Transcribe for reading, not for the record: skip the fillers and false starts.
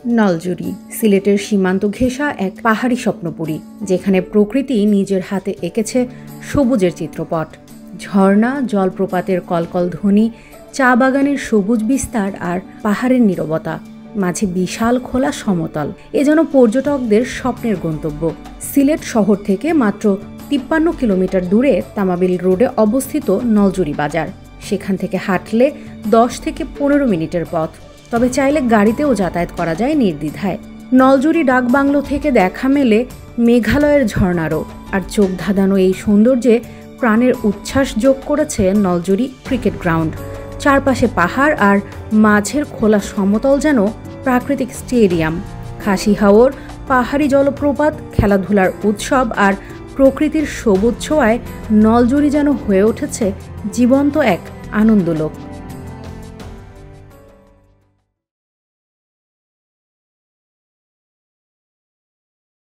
নলজুরি সিলেটের সীমান্ত ঘেঁষা এক পাহাড়ি স্বপ্নপুরী, যেখানে প্রকৃতি নিজের হাতে এঁকেছে সবুজের চিত্রপট। ঝর্ণা, জলপ্রপাতের কলকল ধ্বনি, চা বাগানের সবুজ বিস্তার আর পাহাড়ের নীরবতা, মাঝে বিশাল খোলা সমতল। এ যেন পর্যটকদের স্বপ্নের গন্তব্য। সিলেট শহর থেকে মাত্র 53 কিলোমিটার দূরে তামাবিল রোডে অবস্থিত নলজুরি বাজার। সেখান থেকে হাঁটলে 10 থেকে 15 মিনিটের পথ, তবে চাইলে গাড়িতেও যাতায়াত করা যায় নির্দ্বিধায়। নলজুরি ডাকবাংলো থেকে দেখা মেলে মেঘালয়ের ঝর্ণারও, আর চোখ ধাঁধানো এই সৌন্দর্যে প্রাণের উচ্ছ্বাস যোগ করেছে নলজুরি ক্রিকেট গ্রাউন্ড। চারপাশে পাহাড় আর মাঝের খোলা সমতল যেন প্রাকৃতিক স্টেডিয়াম। খাসি হাওর, পাহাড়ি জলপ্রপাত, খেলাধুলার উৎসব আর প্রকৃতির সবুজ ছোঁয়ায় নলজুরি যেন হয়ে উঠেছে জীবন্ত এক আনন্দলোক।